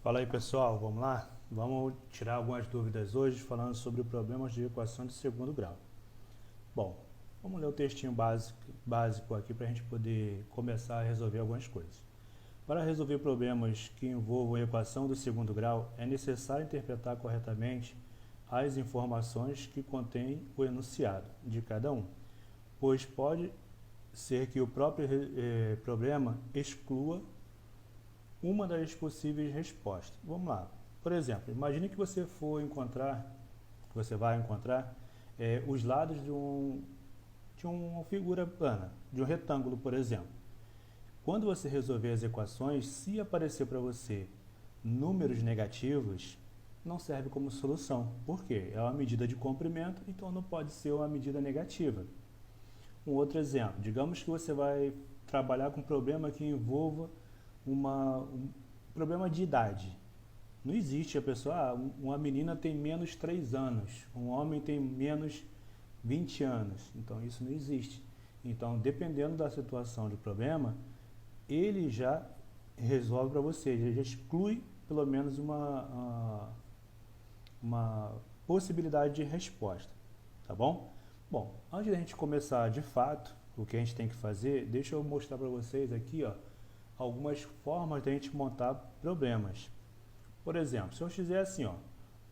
Fala aí pessoal, vamos lá? Vamos tirar algumas dúvidas hoje falando sobre problemas de equação de segundo grau. Bom, vamos ler o textinho básico aqui para a gente poder começar a resolver algumas coisas. Para resolver problemas que envolvam a equação do segundo grau, é necessário interpretar corretamente as informações que contém o enunciado de cada um, pois pode ser que o próprio problema exclua uma das possíveis respostas. Vamos lá. Por exemplo, imagine que você vai encontrar os lados de uma figura plana, de um retângulo, por exemplo. Quando você resolver as equações, se aparecer para você números negativos, não serve como solução. Por quê? É uma medida de comprimento, então não pode ser uma medida negativa. Um outro exemplo, digamos que você vai trabalhar com um problema que envolva um problema de idade. Não existe a pessoa, uma menina tem menos 3 anos, um homem tem menos 20 anos. Então isso não existe. Então, dependendo da situação do problema, ele já resolve para você, ele já exclui pelo menos uma possibilidade de resposta. Tá bom? Bom, antes da gente começar de fato, o que a gente tem que fazer, deixa eu mostrar para vocês aqui, ó, algumas formas de a gente montar problemas. Por exemplo, se eu fizer assim, ó,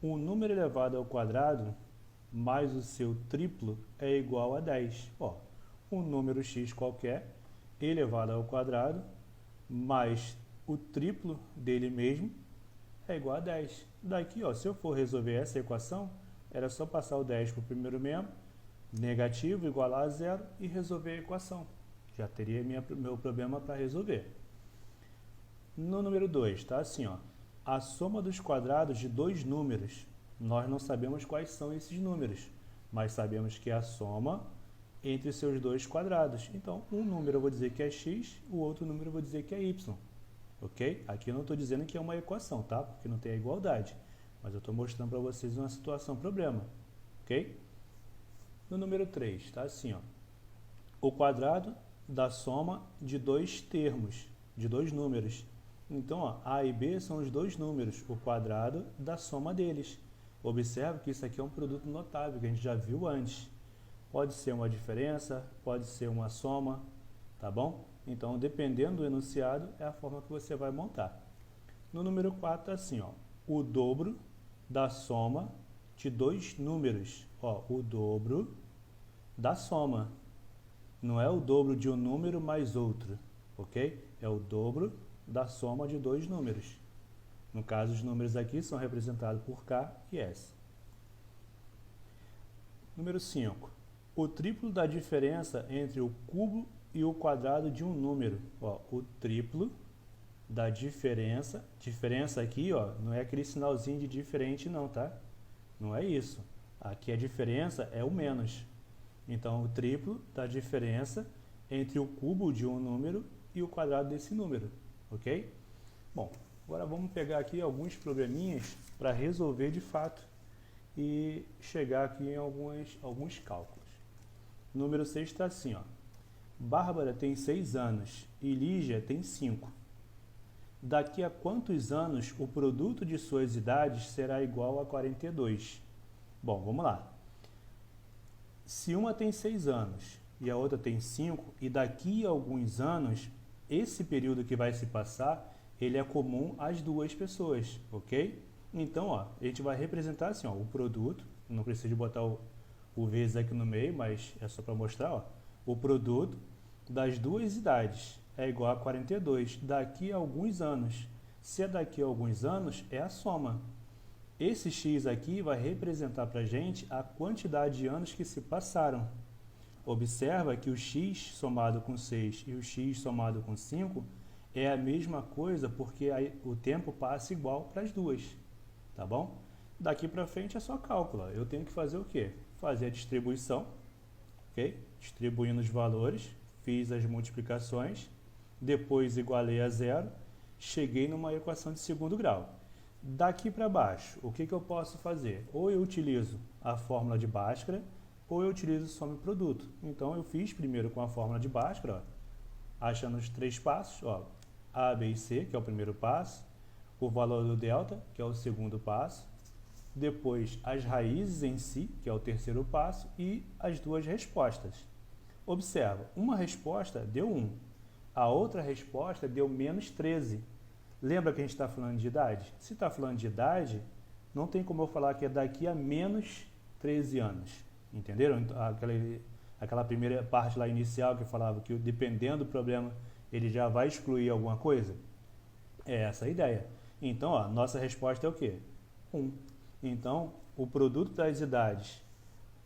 um número elevado ao quadrado mais o seu triplo é igual a 10. Ó, um número x qualquer elevado ao quadrado mais o triplo dele mesmo é igual a 10. Daqui, ó, se eu for resolver essa equação, era só passar o 10 para o primeiro membro, negativo igualar a zero e resolver a equação. Já teria meu problema para resolver. No número 2, tá assim, ó, a soma dos quadrados de dois números. Nós não sabemos quais são esses números, mas sabemos que é a soma entre seus dois quadrados. Então, um número eu vou dizer que é x, o outro número eu vou dizer que é y. Ok? Aqui eu não estou dizendo que é uma equação, tá? Porque não tem a igualdade. Mas eu estou mostrando para vocês uma situação, problema. Ok? No número 3, tá assim, ó, o quadrado da soma de dois termos, de dois números. Então, ó, A e B são os dois números, o quadrado da soma deles. Observe que isso aqui é um produto notável, que a gente já viu antes. Pode ser uma diferença, pode ser uma soma, tá bom? Então, dependendo do enunciado, é a forma que você vai montar. No número 4, assim, ó, o dobro da soma de dois números. Ó, o dobro da soma. Não é o dobro de um número mais outro, ok? É o dobro da soma de dois números. No caso, os números aqui são representados por K e S. Número 5. O triplo da diferença entre o cubo e o quadrado de um número. Ó, o triplo da diferença aqui, ó, não é aquele sinalzinho de diferente não, tá? Não é isso. Aqui a diferença é o menos. Então, o triplo da diferença entre o cubo de um número e o quadrado desse número. Ok? Bom, agora vamos pegar aqui alguns probleminhas para resolver de fato e chegar aqui em alguns cálculos. Número 6 está assim, ó. Bárbara tem 6 anos e Lígia tem 5. Daqui a quantos anos o produto de suas idades será igual a 42? Bom, vamos lá. Se uma tem 6 anos e a outra tem 5, e daqui a alguns anos, esse período que vai se passar, ele é comum às duas pessoas, ok? Então, ó, a gente vai representar assim, ó, o produto, não precisa de botar o vezes aqui no meio, mas é só para mostrar, ó, o produto das duas idades é igual a 42 daqui a alguns anos. Se é daqui a alguns anos, é a soma. Esse x aqui vai representar para a gente a quantidade de anos que se passaram. Observa que o x somado com 6 e o x somado com 5 é a mesma coisa porque o tempo passa igual para as duas. Tá bom? Daqui para frente é só cálculo. Eu tenho que fazer o quê? Fazer a distribuição, ok? Distribuindo os valores, fiz as multiplicações, depois igualei a zero, cheguei numa equação de segundo grau. Daqui para baixo, o que eu posso fazer? Ou eu utilizo a fórmula de Bhaskara, ou eu utilizo soma e produto. Então, eu fiz primeiro com a fórmula de Bhaskara, ó, achando os três passos, ó, A, B e C, que é o primeiro passo, o valor do delta, que é o segundo passo, depois as raízes em si, que é o terceiro passo, e as duas respostas. Observa, uma resposta deu 1, a outra resposta deu menos 13. Lembra que a gente está falando de idade? Se está falando de idade, não tem como eu falar que é daqui a menos 13 anos. Entenderam? Aquela primeira parte lá inicial que falava que dependendo do problema ele já vai excluir alguma coisa? É essa a ideia. Então, ó, nossa resposta é o quê? 1. Então, o produto das idades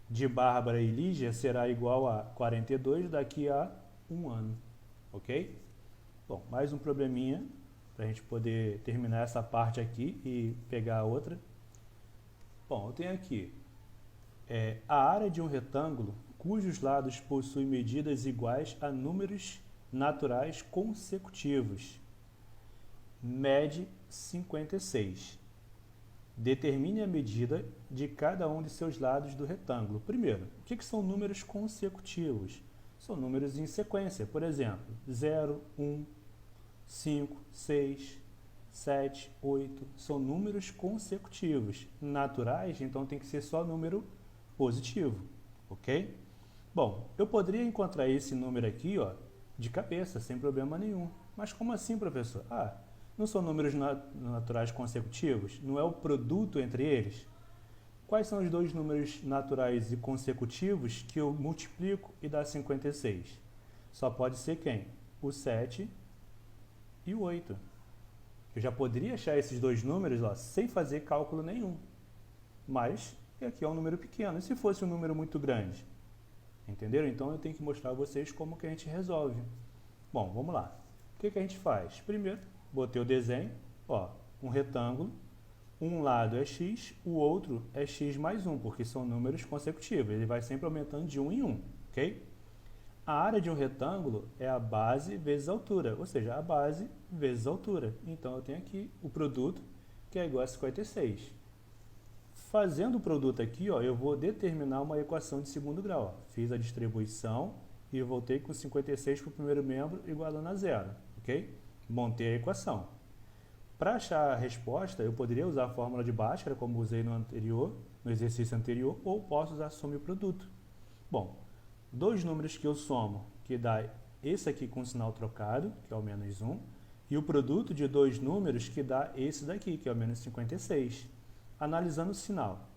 de Bárbara e Lígia será igual a 42 daqui a 1 ano. Ok? Bom, mais um probleminha para a gente poder terminar essa parte aqui e pegar a outra. Bom, eu tenho aqui a área de um retângulo cujos lados possuem medidas iguais a números naturais consecutivos. Mede 56. Determine a medida de cada um de seus lados do retângulo. Primeiro, o que são números consecutivos? São números em sequência. Por exemplo, 0, 1, 5, 6, 7, 8. São números consecutivos. Naturais, então tem que ser só número positivo. Ok? Bom, eu poderia encontrar esse número aqui, ó, de cabeça, sem problema nenhum. Mas como assim, professor? Não são números naturais consecutivos? Não é o produto entre eles? Quais são os dois números naturais e consecutivos que eu multiplico e dá 56? Só pode ser quem? O 7 e o 8. Eu já poderia achar esses dois números lá sem fazer cálculo nenhum. Mas aqui é um número pequeno. E se fosse um número muito grande? Entenderam? Então eu tenho que mostrar a vocês como que a gente resolve. Bom, vamos lá. O que a gente faz? Primeiro, botei o desenho, ó, um retângulo, um lado é x, o outro é x mais 1, porque são números consecutivos, ele vai sempre aumentando de 1 em 1, ok? A área de um retângulo é a base vezes a altura, ou seja, a base vezes a altura. Então eu tenho aqui o produto, que é igual a 56. Fazendo o produto aqui, ó, eu vou determinar uma equação de segundo grau. Ó. Fiz a distribuição e voltei com 56 para o primeiro membro igualando a 0, ok? Montei a equação. Para achar a resposta, eu poderia usar a fórmula de Bhaskara, como usei no exercício anterior, ou posso usar a soma e produto. Bom, dois números que eu somo, que dá esse aqui com sinal trocado, que é o menos 1, e o produto de dois números que dá esse daqui, que é o menos 56. Analisando o sinal,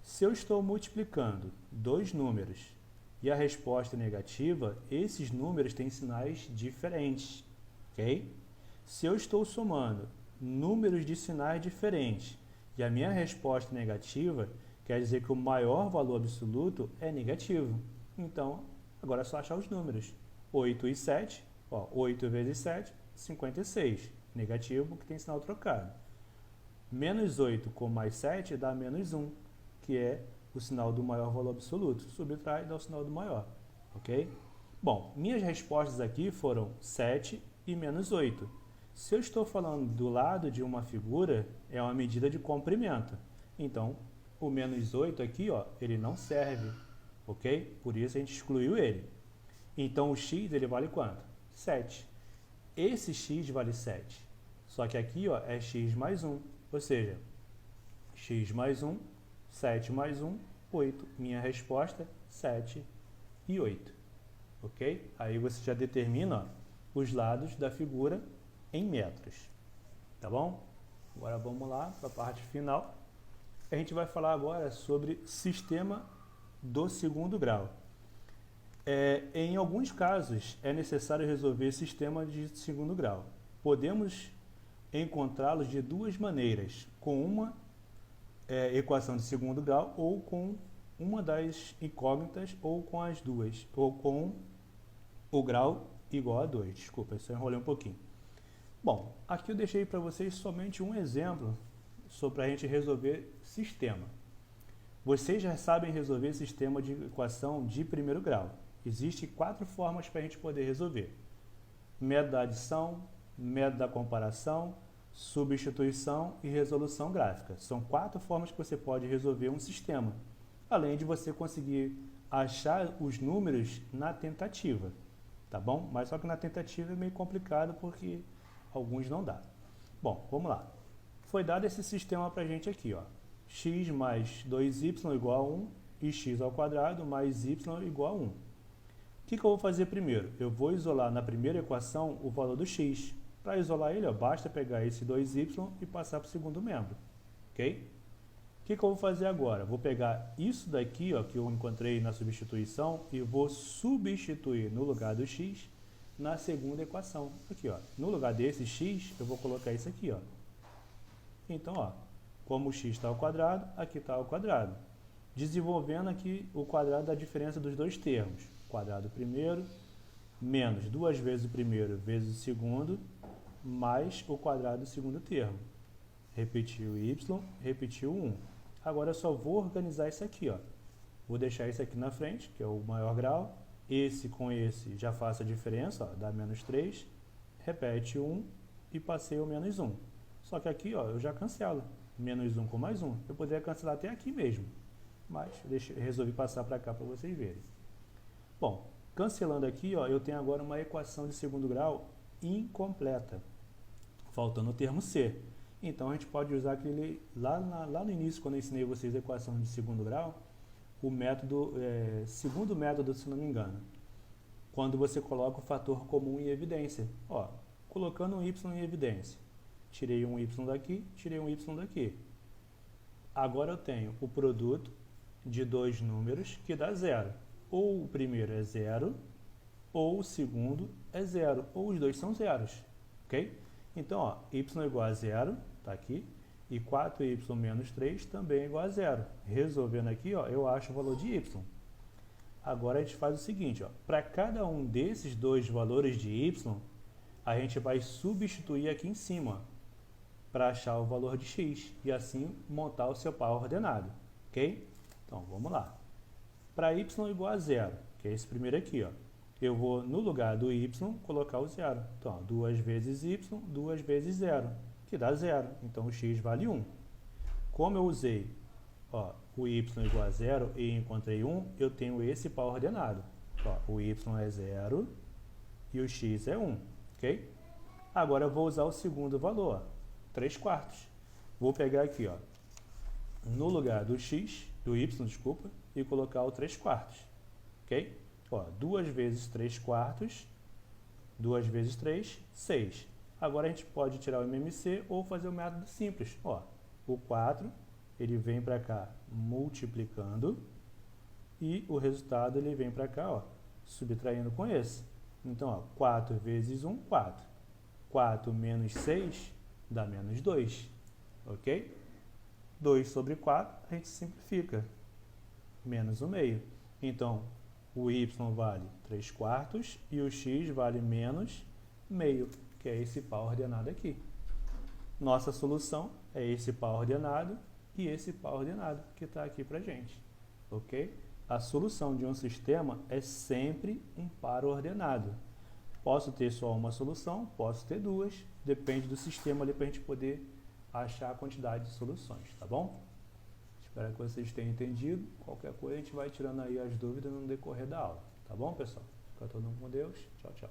se eu estou multiplicando dois números e a resposta é negativa, esses números têm sinais diferentes, ok? Se eu estou somando números de sinais diferentes e a minha resposta é negativa, quer dizer que o maior valor absoluto é negativo. Então, agora é só achar os números. 8 e 7, ó, 8 vezes 7, 56. Negativo, que tem sinal trocado. Menos 8 com mais 7 dá menos 1, que é o sinal do maior valor absoluto. Subtrai e dá o sinal do maior. Ok? Bom, minhas respostas aqui foram 7 e menos 8. Se eu estou falando do lado de uma figura, é uma medida de comprimento. Então, o menos 8 aqui, ó, ele não serve. Ok? Por isso a gente excluiu ele. Então, o x ele vale quanto? 7. Esse x vale 7. Só que aqui, ó, é x mais 1. Ou seja, x mais 1, 7 mais 1, 8. Minha resposta, 7 e 8. Ok? Aí você já determina, ó, os lados da figura em metros. Tá bom? Agora vamos lá para a parte final. A gente vai falar agora sobre sistema do segundo grau. Em alguns casos, é necessário resolver sistema de segundo grau. Podemos encontrá-los de duas maneiras, com uma equação de segundo grau, ou com uma das incógnitas, ou com as duas, ou com o grau igual a 2. Desculpa, isso eu enrolei um pouquinho. Bom, aqui eu deixei para vocês somente um exemplo para a gente resolver sistema. Vocês já sabem resolver sistema de equação de primeiro grau. Existem 4 formas para a gente poder resolver. Método da adição, método da comparação, substituição e resolução gráfica. São 4 formas que você pode resolver um sistema, além de você conseguir achar os números na tentativa, tá bom? Mas só que na tentativa é meio complicado porque alguns não dá. Bom, vamos lá. Foi dado esse sistema para a gente aqui, ó. X mais 2y igual a 1 e x ao quadrado mais y igual a 1. O que eu vou fazer primeiro? Eu vou isolar na primeira equação o valor do x. Para isolar ele, ó, basta pegar esse 2y e passar para o segundo membro. Ok? O que eu vou fazer agora? Vou pegar isso daqui, ó, que eu encontrei na substituição e vou substituir no lugar do x na segunda equação. Aqui, ó, no lugar desse x, eu vou colocar isso aqui, ó. Então, ó, como o x está ao quadrado, aqui está ao quadrado. Desenvolvendo aqui o quadrado da diferença dos dois termos. Quadrado primeiro, menos 2 vezes o primeiro vezes o segundo, mais o quadrado do segundo termo. Repetiu y, repetiu 1. Agora eu só vou organizar isso aqui, ó. Vou deixar esse aqui na frente, que é o maior grau. Esse com esse já faço a diferença, ó, dá menos 3. Repete 1 e passei o menos 1. Só que aqui, ó, eu já cancelo. Menos 1 com mais 1. Eu poderia cancelar até aqui mesmo. Mas resolvi passar para cá para vocês verem. Bom, cancelando aqui, ó, eu tenho agora uma equação de segundo grau incompleta. Faltando o termo C. Então, a gente pode usar aquele, lá no início, quando eu ensinei vocês a equação de segundo grau, o método, segundo método, se não me engano, quando você coloca o fator comum em evidência. Ó, colocando um y em evidência, tirei um y daqui, tirei um y daqui. Agora eu tenho o produto de dois números que dá zero. Ou o primeiro é zero, ou o segundo é zero, ou os dois são zeros, ok? Então, ó, y igual a zero, está aqui, e 4y menos 3 também é igual a zero. Resolvendo aqui, ó, eu acho o valor de y. Agora a gente faz o seguinte, para cada um desses dois valores de y, a gente vai substituir aqui em cima, para achar o valor de x, e assim montar o seu par ordenado, ok? Então, vamos lá. Para y igual a zero, que é esse primeiro aqui, ó, eu vou, no lugar do y, colocar o zero. Então, 2 vezes y, 2 vezes zero, que dá zero. Então, o x vale 1. Como eu usei, ó, o y igual a zero e encontrei 1, eu tenho esse par ordenado. Ó, o y é 0 e o x é 1, ok? Agora, eu vou usar o segundo valor, 3/4. Vou pegar aqui, ó, no lugar do x, do y, desculpa, e colocar o 3/4, ok? Ó, 2 vezes 3/4, 2 vezes 3, 6. Agora a gente pode tirar o MMC ou fazer o método simples. Ó, o 4, ele vem para cá multiplicando e o resultado ele vem para cá, ó, subtraindo com esse. Então, ó, 4 vezes 1, 4. 4 menos 6 dá menos 2, ok? 2 sobre 4, a gente simplifica. Menos 1/2. Então, o y vale 3/4 e o x vale menos meio, que é esse par ordenado aqui. Nossa solução é esse par ordenado e esse par ordenado que está aqui para a gente, ok? A solução de um sistema é sempre um par ordenado. Posso ter só uma solução, posso ter duas, depende do sistema ali para a gente poder achar a quantidade de soluções, tá bom? Espero que vocês tenham entendido. Qualquer coisa a gente vai tirando aí as dúvidas no decorrer da aula. Tá bom, pessoal? Fica todo mundo com Deus. Tchau, tchau.